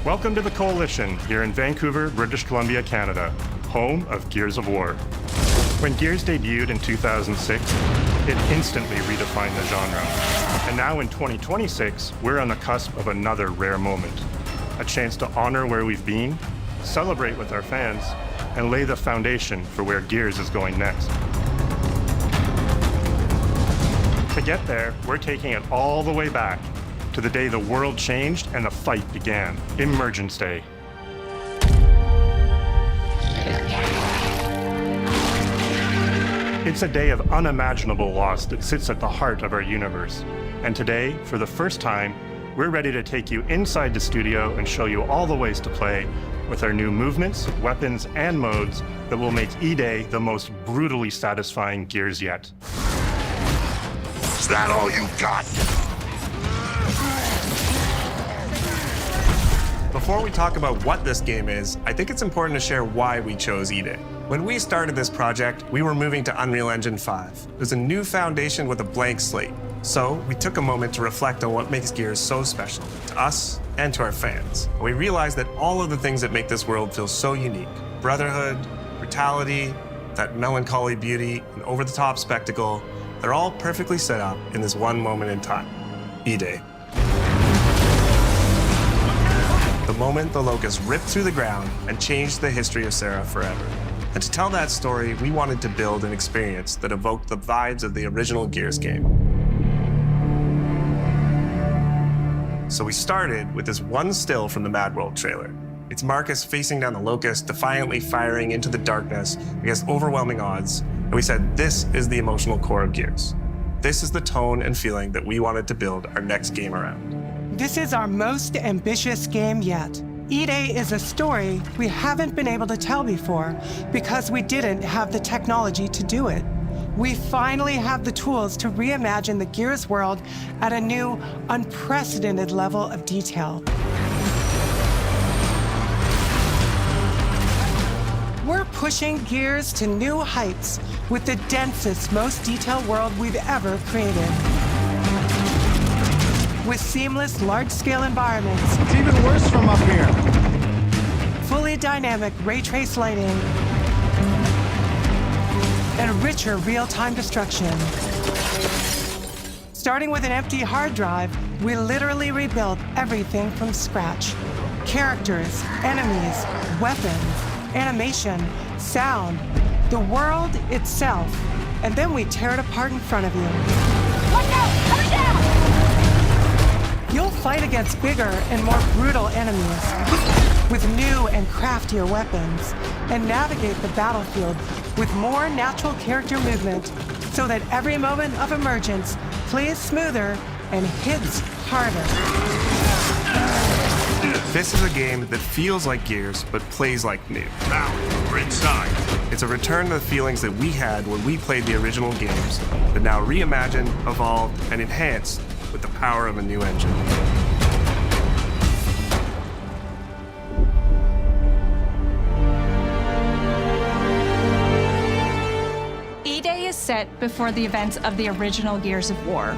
Welcome to the Coalition here in Vancouver, British Columbia, Canada, home of Gears of War. When Gears debuted in 2006, it instantly redefined the genre. And now in 2026, we're on the cusp of another rare moment. A chance to honor where we've been, celebrate with our fans, and lay the foundation for where Gears is going next. To get there, we're taking it all the way back to the day the world changed and the fight began, Emergence Day. It's a day of unimaginable loss that sits at the heart of our universe. And today, for the first time, we're ready to take you inside the studio and show you all the ways to play with our new movements, weapons, and modes that will make E-Day the most brutally satisfying Gears yet. Is that all you got? Before we talk about what this game is, I think it's important to share why we chose E-Day. When we started this project, we were moving to Unreal Engine 5. It was a new foundation with a blank slate. So we took a moment to reflect on what makes Gears so special to us and to our fans. We realized that all of the things that make this world feel so unique, brotherhood, brutality, that melancholy beauty, and over-the-top spectacle, they're all perfectly set up in this one moment in time, E-Day. The moment the Locust ripped through the ground and changed the history of Serra forever. And to tell that story, we wanted to build an experience that evoked the vibes of the original Gears game. So we started with this one still from the Mad World trailer. It's Marcus facing down the Locust, defiantly firing into the darkness against overwhelming odds. And we said, this is the emotional core of Gears. This is the tone and feeling that we wanted to build our next game around. This is our most ambitious game yet. E-Day is a story we haven't been able to tell before because we didn't have the technology to do it. We finally have the tools to reimagine the Gears world at a new, unprecedented level of detail. We're pushing Gears to new heights with the densest, most detailed world we've ever created. With seamless, large-scale environments. It's even worse from up here. Fully dynamic ray trace lighting. And richer real-time destruction. Starting with an empty hard drive, we literally rebuilt everything from scratch. Characters, enemies, weapons, animation, sound, the world itself. And then we tear it apart in front of you. Watch out! Coming down! You'll fight against bigger and more brutal enemies with new and craftier weapons and navigate the battlefield with more natural character movement so that every moment of emergence plays smoother and hits harder. This is a game that feels like Gears, but plays like new. Now, we're inside. It's a return to the feelings that we had when we played the original games, but now reimagined, evolved, and enhanced with the power of a new engine. E-Day is set before the events of the original Gears of War.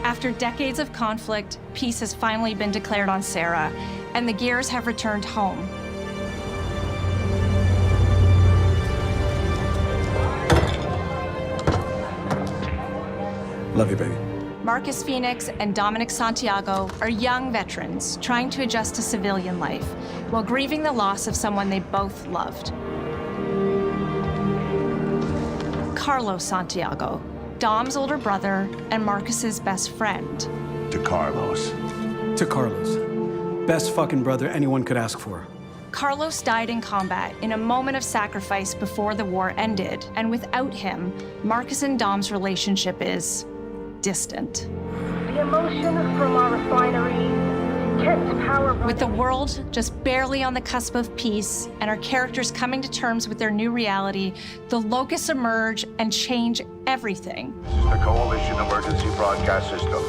After decades of conflict, peace has finally been declared on Serra, and the Gears have returned home. Love you, baby. Marcus Phoenix and Dominic Santiago are young veterans trying to adjust to civilian life while grieving the loss of someone they both loved. Carlos Santiago, Dom's older brother and Marcus's best friend. To Carlos. To Carlos. Best fucking brother anyone could ask for. Carlos died in combat in a moment of sacrifice before the war ended, and without him, Marcus and Dom's relationship is distant. The emotion from our refinery kept power running. With the world just barely on the cusp of peace and our characters coming to terms with their new reality, the Locusts emerge and change everything. This is the Coalition Emergency Broadcast System.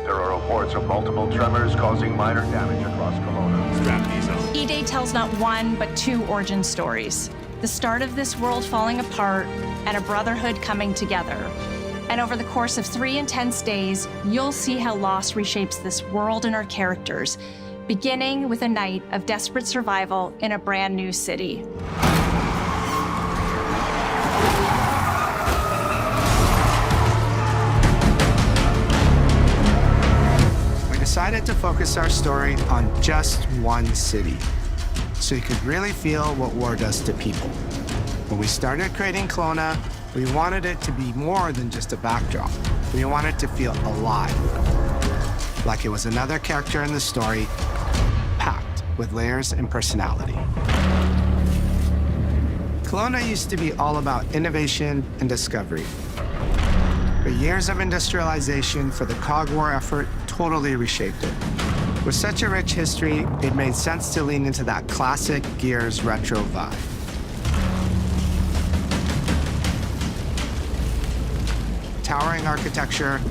There are reports of multiple tremors causing minor damage across Kelowna. Strap these on. E-Day tells not one, but two origin stories. The start of this world falling apart and a brotherhood coming together. And over the course of 3 intense days, you'll see how loss reshapes this world and our characters, beginning with a night of desperate survival in a brand new city. We decided to focus our story on just one city, so you could really feel what war does to people. When we started creating Kelowna, we wanted it to be more than just a backdrop. We wanted to feel alive, like it was another character in the story, packed with layers and personality. Kelowna used to be all about innovation and discovery. But years of industrialization for the Cog War effort totally reshaped it. With such a rich history, it made sense to lean into that classic Gears retro vibe. Towering architecture,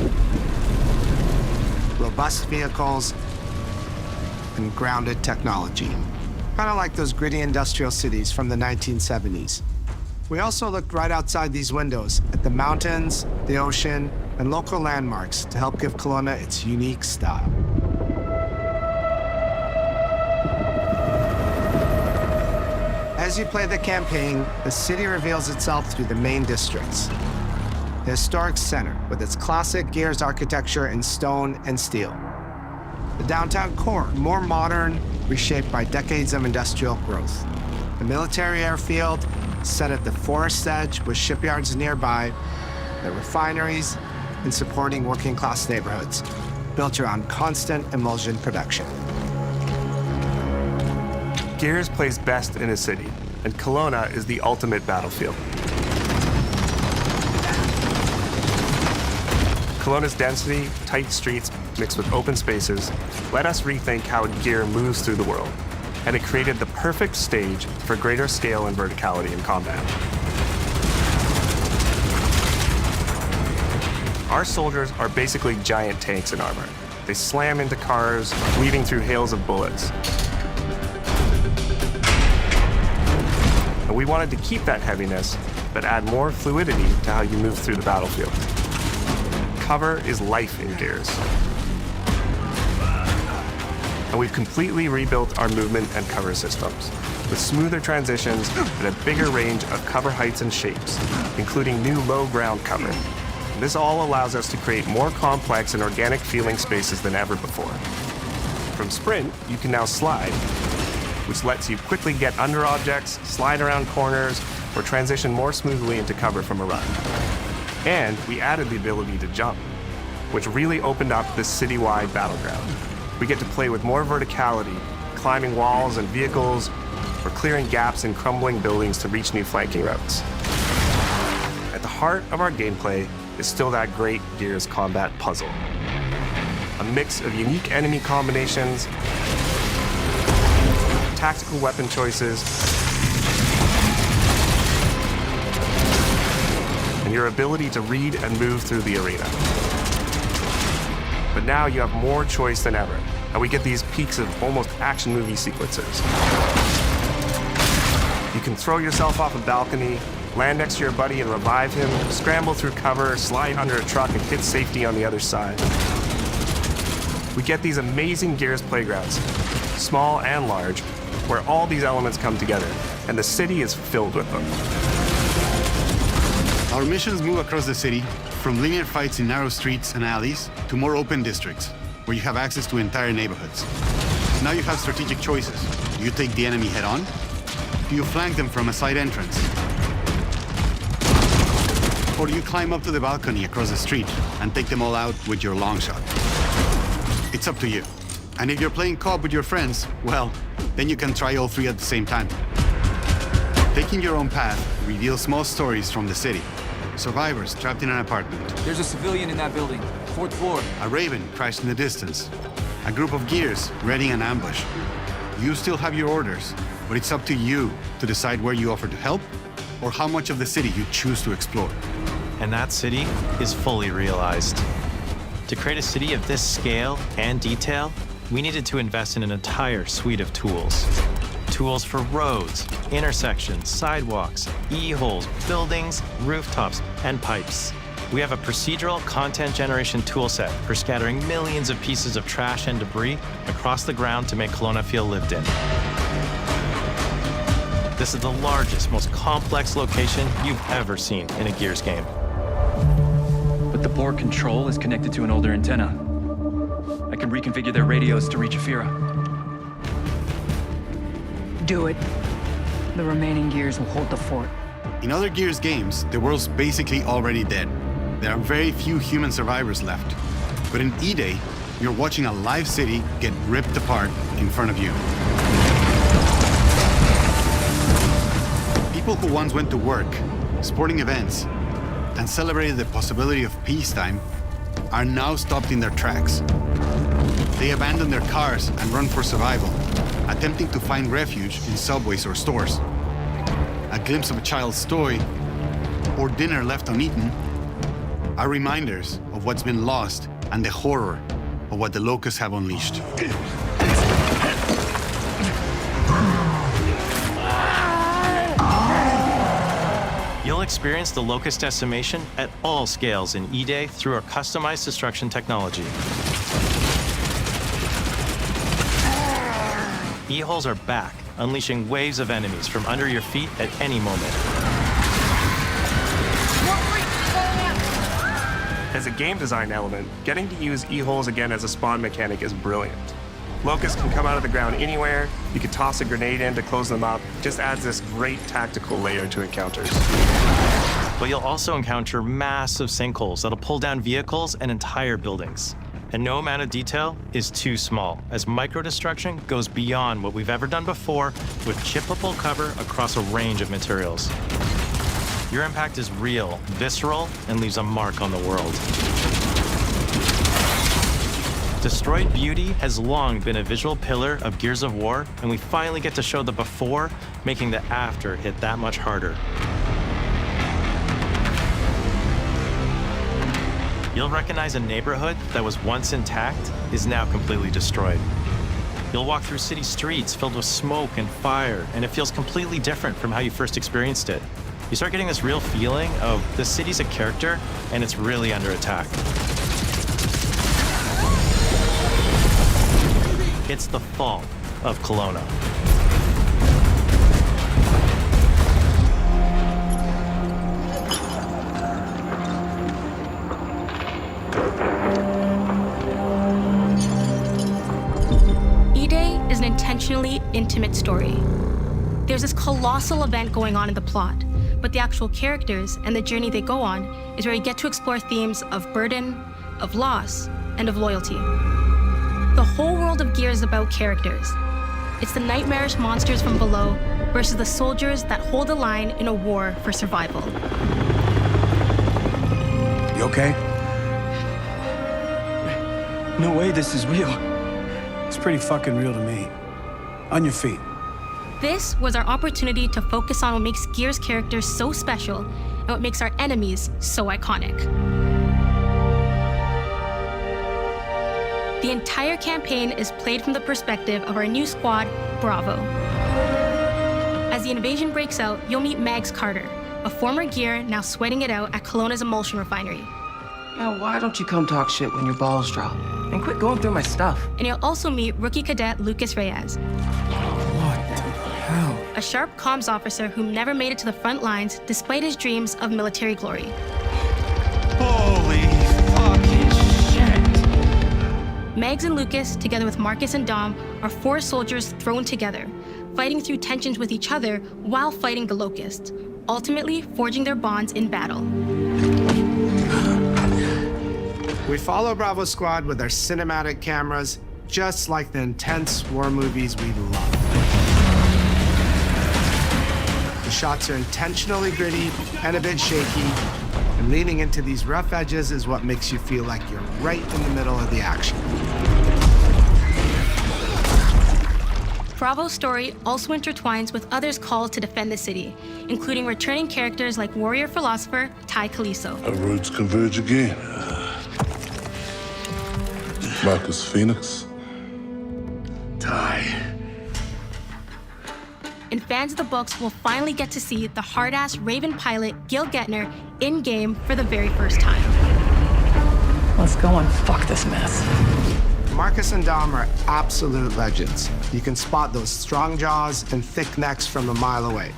robust vehicles, and grounded technology. Kind of like those gritty industrial cities from the 1970s. We also looked right outside these windows at the mountains, the ocean, and local landmarks to help give Kelowna its unique style. As you play the campaign, the city reveals itself through the main districts. The historic center, with its classic Gears architecture in stone and steel. The downtown core, more modern, reshaped by decades of industrial growth. The military airfield, set at the forest edge with shipyards nearby, the refineries, and supporting working-class neighborhoods, built around constant emulsion production. Gears plays best in a city, and Kelowna is the ultimate battlefield. Kelowna's density, tight streets, mixed with open spaces, let us rethink how Gear moves through the world, and it created the perfect stage for greater scale and verticality in combat. Our soldiers are basically giant tanks in armor. They slam into cars, weaving through hails of bullets. And we wanted to keep that heaviness, but add more fluidity to how you move through the battlefield. Cover is life in Gears. And we've completely rebuilt our movement and cover systems, with smoother transitions and a bigger range of cover heights and shapes, including new low ground cover. And this all allows us to create more complex and organic feeling spaces than ever before. From Sprint, you can now slide, which lets you quickly get under objects, slide around corners, or transition more smoothly into cover from a run. And we added the ability to jump, which really opened up this citywide battleground. We get to play with more verticality, climbing walls and vehicles, or clearing gaps in crumbling buildings to reach new flanking routes. At the heart of our gameplay is still that great Gears combat puzzle. A mix of unique enemy combinations, tactical weapon choices, and your ability to read and move through the arena. But now you have more choice than ever, and we get these peaks of almost action movie sequences. You can throw yourself off a balcony, land next to your buddy and revive him, scramble through cover, slide under a truck, and hit safety on the other side. We get these amazing Gears playgrounds, small and large, where all these elements come together, and the city is filled with them. Our missions move across the city, from linear fights in narrow streets and alleys to more open districts, where you have access to entire neighborhoods. Now you have strategic choices. Do you take the enemy head-on? Do you flank them from a side entrance? Or do you climb up to the balcony across the street and take them all out with your long shot? It's up to you. And if you're playing co-op with your friends, well, then you can try all three at the same time. Taking your own path reveals small stories from the city. Survivors trapped in an apartment. There's a civilian in that building, 4th floor. A Raven crashed in the distance. A group of Gears readying an ambush. You still have your orders, but it's up to you to decide where you offer to help or how much of the city you choose to explore. And that city is fully realized. To create a city of this scale and detail, we needed to invest in an entire suite of tools. Tools for roads, intersections, sidewalks, e-holes, buildings, rooftops, and pipes. We have a procedural content generation toolset for scattering millions of pieces of trash and debris across the ground to make Kelowna feel lived in. This is the largest, most complex location you've ever seen in a Gears game. But the board control is connected to an older antenna. I can reconfigure their radios to reach Afira. Do it. The remaining Gears will hold the fort. In other Gears games, the world's basically already dead. There are very few human survivors left. But in E-Day, you're watching a live city get ripped apart in front of you. People who once went to work, sporting events, and celebrated the possibility of peacetime are now stopped in their tracks. They abandon their cars and run for survival, attempting to find refuge in subways or stores. A glimpse of a child's toy or dinner left uneaten are reminders of what's been lost and the horror of what the locusts have unleashed. You'll experience the locust decimation at all scales in E-Day through our customized destruction technology. E-holes are back, unleashing waves of enemies from under your feet at any moment. As a game design element, getting to use E-holes again as a spawn mechanic is brilliant. Locusts can come out of the ground anywhere, you can toss a grenade in to close them up, it just adds this great tactical layer to encounters. But you'll also encounter massive sinkholes that'll pull down vehicles and entire buildings. And no amount of detail is too small, as micro-destruction goes beyond what we've ever done before with chippable cover across a range of materials. Your impact is real, visceral, and leaves a mark on the world. Destroyed Beauty has long been a visual pillar of Gears of War, and we finally get to show the before, making the after hit that much harder. You'll recognize a neighborhood that was once intact is now completely destroyed. You'll walk through city streets filled with smoke and fire, and it feels completely different from how you first experienced it. You start getting this real feeling of the city's a character, and it's really under attack. It's the fall of Kelowna. E-Day is an intentionally intimate story. There's this colossal event going on in the plot, but the actual characters and the journey they go on is where you get to explore themes of burden, of loss, and of loyalty. The whole world of Gears is about characters. It's the nightmarish monsters from below versus the soldiers that hold the line in a war for survival. You okay? No way this is real. It's pretty fucking real to me. On your feet. This was our opportunity to focus on what makes Gears characters so special and what makes our enemies so iconic. The entire campaign is played from the perspective of our new squad, Bravo. As the invasion breaks out, you'll meet Mags Carter, a former Gear now sweating it out at Kelowna's emulsion refinery. Now, why don't you come talk shit when your balls drop? And quit going through my stuff. And you'll also meet rookie cadet Lucas Reyes. A sharp comms officer who never made it to the front lines despite his dreams of military glory. Holy fucking shit! Mags and Lucas, together with Marcus and Dom, are 4 soldiers thrown together, fighting through tensions with each other while fighting the Locusts, ultimately forging their bonds in battle. We follow Bravo Squad with our cinematic cameras, just like the intense war movies we love. The shots are intentionally gritty and a bit shaky, and leaning into these rough edges is what makes you feel like you're right in the middle of the action. Bravo's story also intertwines with others called to defend the city, including returning characters like warrior philosopher Ty Caliso. Our roads converge again. Marcus Phoenix. Ty. And fans of the books will finally get to see the hard-ass Raven pilot Gil Gettner in-game for the very first time. Let's go and fuck this mess. Marcus and Dom are absolute legends. You can spot those strong jaws and thick necks from a mile away.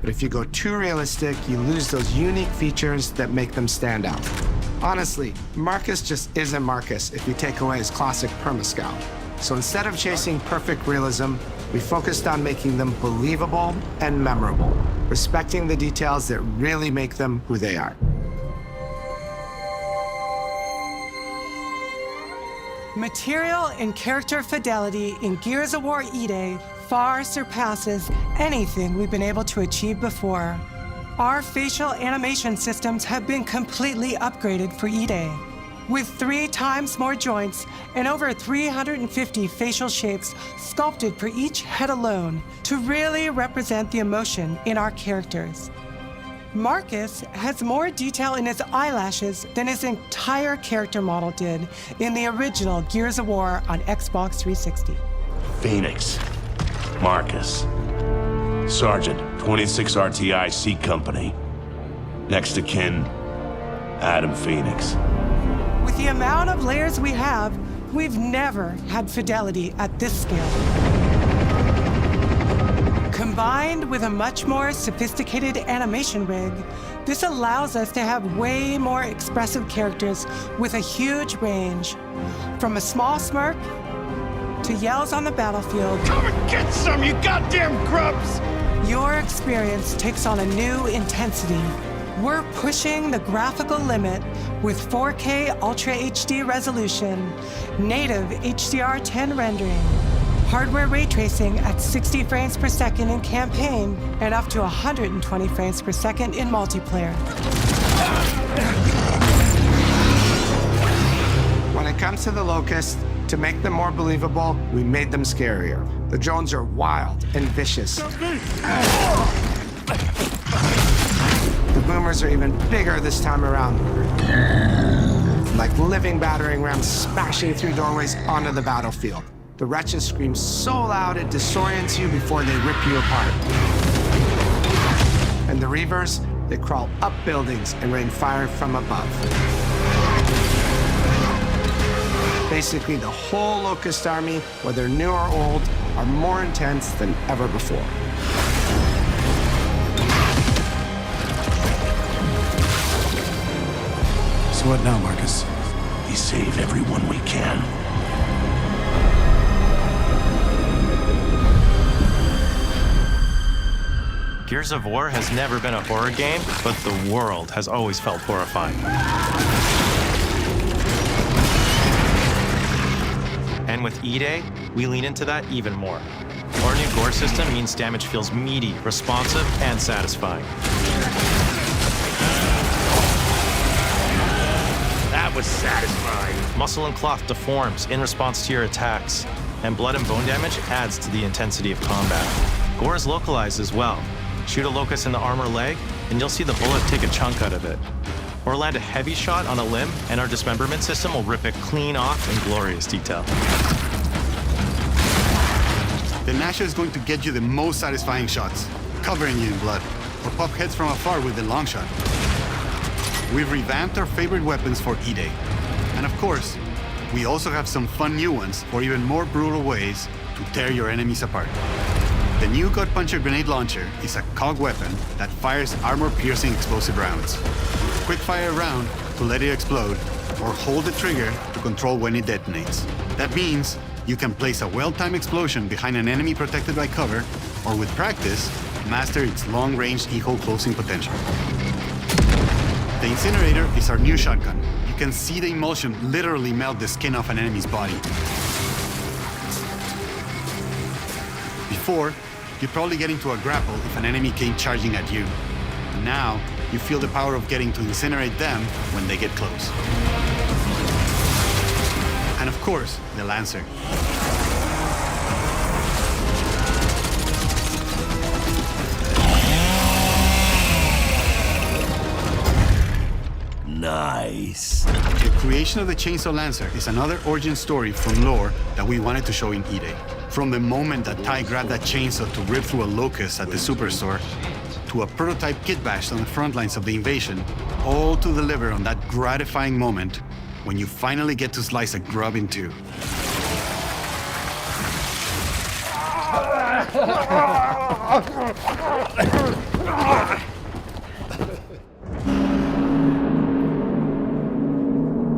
But if you go too realistic, you lose those unique features that make them stand out. Honestly, Marcus just isn't Marcus if you take away his classic perma-scout. So instead of chasing perfect realism, we focused on making them believable and memorable, respecting the details that really make them who they are. Material and character fidelity in Gears of War E-Day far surpasses anything we've been able to achieve before. Our facial animation systems have been completely upgraded for E-Day, with 3 times more joints and over 350 facial shapes sculpted for each head alone to really represent the emotion in our characters. Marcus has more detail in his eyelashes than his entire character model did in the original Gears of War on Xbox 360. Phoenix. Marcus. Sergeant, 26 RTI C Company. Next to kin, Adam Phoenix. With the amount of layers we have, we've never had fidelity at this scale. Combined with a much more sophisticated animation rig, this allows us to have way more expressive characters with a huge range. From a small smirk to yells on the battlefield. Come and get some, you goddamn grubs! Your experience takes on a new intensity. We're pushing the graphical limit with 4K Ultra HD resolution, native HDR10 rendering, hardware ray tracing at 60 frames per second in campaign, and up to 120 frames per second in multiplayer. When it comes to the Locust, to make them more believable, we made them scarier. The drones are wild and vicious. The boomers are even bigger this time around. Like living battering rams smashing through doorways onto the battlefield. The wretches scream so loud it disorients you before they rip you apart. And the Reavers, they crawl up buildings and rain fire from above. Basically, the whole Locust army, whether new or old, are more intense than ever before. So what now, Marcus? We save everyone we can. Gears of War has never been a horror game, but the world has always felt horrifying. And with E-Day, we lean into that even more. Our new gore system means damage feels meaty, responsive, and satisfying. That was satisfying. Muscle and cloth deforms in response to your attacks, and blood and bone damage adds to the intensity of combat. Gore is localized as well. Shoot a Locust in the armor leg, and you'll see the bullet take a chunk out of it. Or land a heavy shot on a limb, and our dismemberment system will rip it clean off in glorious detail. The Gnasher is going to get you the most satisfying shots, covering you in blood, or pop heads from afar with the long shot. We've revamped our favorite weapons for E-Day. And of course, we also have some fun new ones for even more brutal ways to tear your enemies apart. The new Gut Puncher grenade launcher is a COG weapon that fires armor-piercing explosive rounds. Quick fire a round to let it explode, or hold the trigger to control when it detonates. That means you can place a well-timed explosion behind an enemy protected by cover, or with practice, master its long-range eco closing potential. The Incinerator is our new shotgun. You can see the emulsion literally melt the skin off an enemy's body. Before, you'd probably get into a grapple if an enemy came charging at you. Now, you feel the power of getting to incinerate them when they get close. And of course, the Lancer. Nice. The creation of the Chainsaw Lancer is another origin story from lore that we wanted to show in E-Day. From the moment that Ty grabbed that chainsaw to rip through a Locust at the Superstore, to a prototype kit bash on the front lines of the invasion, all to deliver on that gratifying moment when you finally get to slice a grub in two.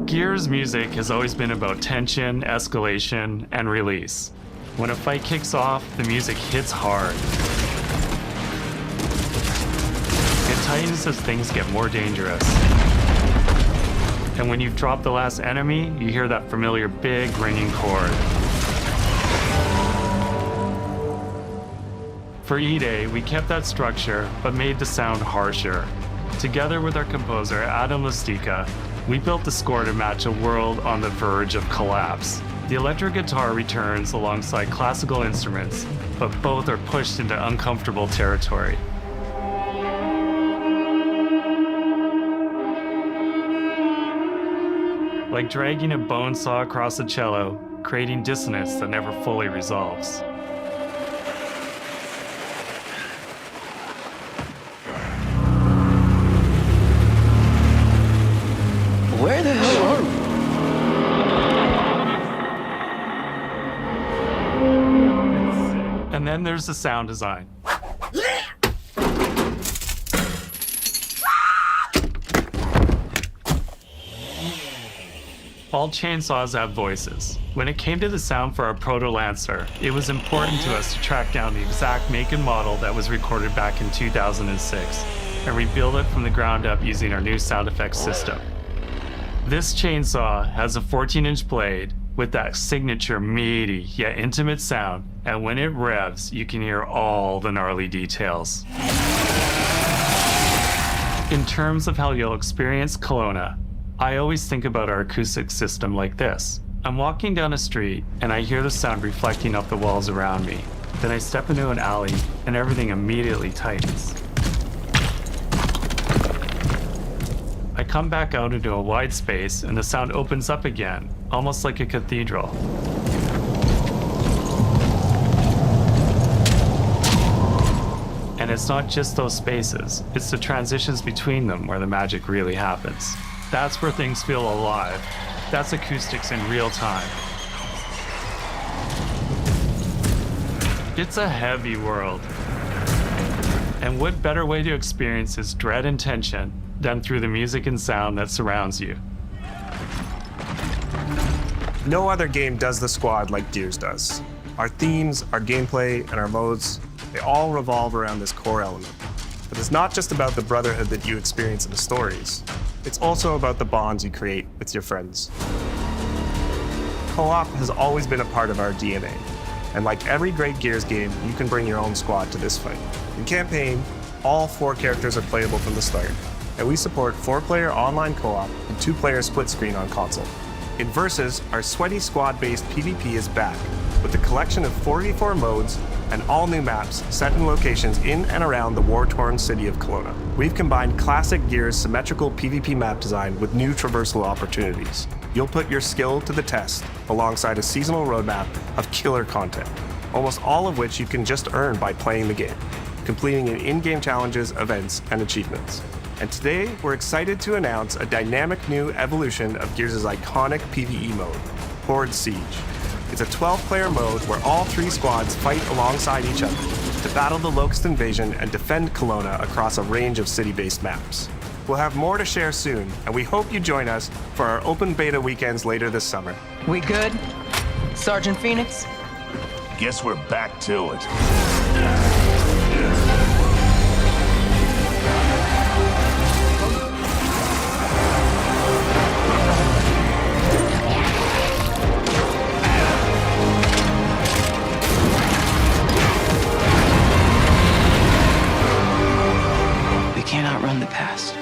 Gears music has always been about tension, escalation, and release. When a fight kicks off, the music hits hard. It tightens as things get more dangerous. And when you've dropped the last enemy, you hear that familiar big ringing chord. For E-Day, we kept that structure, but made the sound harsher. Together with our composer, Adam Lastica, we built the score to match a world on the verge of collapse. The electric guitar returns alongside classical instruments, but both are pushed into uncomfortable territory. Like dragging a bone saw across a cello, creating dissonance that never fully resolves. Where the hell are we? And then there's the sound design. All chainsaws have voices. When it came to the sound for our Proto Lancer, it was important to us to track down the exact make and model that was recorded back in 2006 and rebuild it from the ground up using our new sound effects system. This chainsaw has a 14-inch blade with that signature meaty yet intimate sound, and when it revs, you can hear all the gnarly details. In terms of how you'll experience Kelowna, I always think about our acoustic system like this. I'm walking down a street and I hear the sound reflecting off the walls around me. Then I step into an alley and everything immediately tightens. I come back out into a wide space and the sound opens up again, almost like a cathedral. And it's not just those spaces, it's the transitions between them where the magic really happens. That's where things feel alive. That's acoustics in real time. It's a heavy world. And what better way to experience its dread and tension than through the music and sound that surrounds you? No other game does the squad like Gears does. Our themes, our gameplay, and our modes, they all revolve around this core element. But it's not just about the brotherhood that you experience in the stories. It's also about the bonds you create with your friends. Co-op has always been a part of our DNA. And like every great Gears game, you can bring your own squad to this fight. In campaign, all 4 characters are playable from the start, and we support 4-player online co-op and 2-player split screen on console. In Versus, our sweaty squad-based PvP is back, with a collection of 4v4 modes and all new maps set in locations in and around the war-torn city of Kelowna. We've combined classic Gears symmetrical PvP map design with new traversal opportunities. You'll put your skill to the test alongside a seasonal roadmap of killer content, almost all of which you can just earn by playing the game, completing in-game challenges, events, and achievements. And today, we're excited to announce a dynamic new evolution of Gears' iconic PvE mode, Horde Siege. It's a 12-player mode where all 3 squads fight alongside each other to battle the Locust invasion and defend Kelowna across a range of city-based maps. We'll have more to share soon, and we hope you join us for our open beta weekends later this summer. We good? Sergeant Phoenix? Guess we're back to it. We can't outrun the past.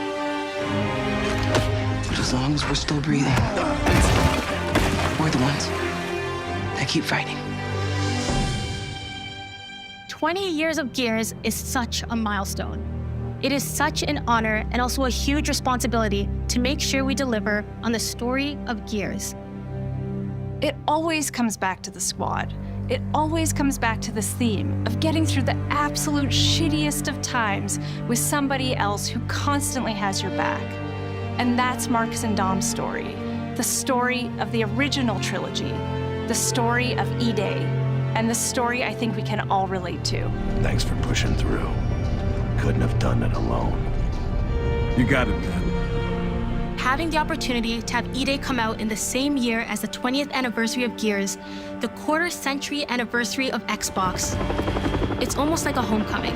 But as long as we're still breathing, we're the ones that keep fighting. 20 years of Gears is such a milestone. It is such an honor and also a huge responsibility to make sure we deliver on the story of Gears. It always comes back to the squad. it always comes back to this theme of getting through the absolute shittiest of times with somebody else who constantly has your back. And that's Marcus and Dom's story, the story of the original trilogy, the story of E-Day, and the story I think we can all relate to. Thanks for pushing through. Couldn't have done it alone. You got it, man. Having the opportunity to have E-Day come out in the same year as the 20th anniversary of Gears, the quarter-century anniversary of Xbox, it's almost like a homecoming.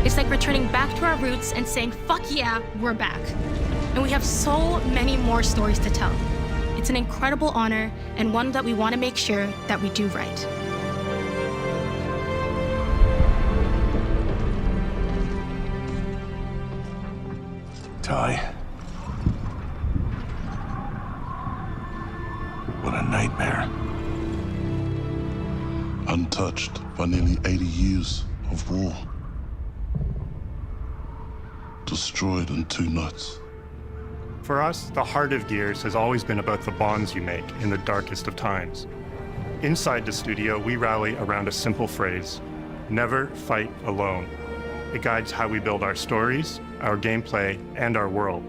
It's like returning back to our roots and saying, fuck yeah, we're back. And we have so many more stories to tell. It's an incredible honor and one that we want to make sure that we do right. Ty. What a nightmare. Untouched by nearly 80 years of war. Destroyed in 2 nights. For us, the heart of Gears has always been about the bonds you make in the darkest of times. Inside the studio, we rally around a simple phrase: never fight alone. It guides how we build our stories, our gameplay, and our world.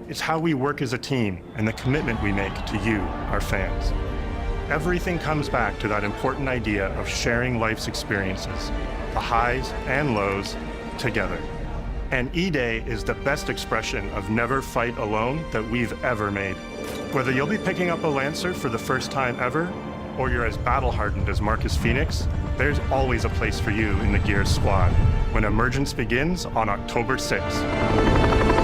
It's how we work as a team and the commitment we make to you, our fans. Everything comes back to that important idea of sharing life's experiences, the highs and lows, together. And E-Day is the best expression of never fight alone that we've ever made. Whether you'll be picking up a Lancer for the first time ever, or you're as battle-hardened as Marcus Phoenix, there's always a place for you in the Gears squad when Emergence begins on October 6th.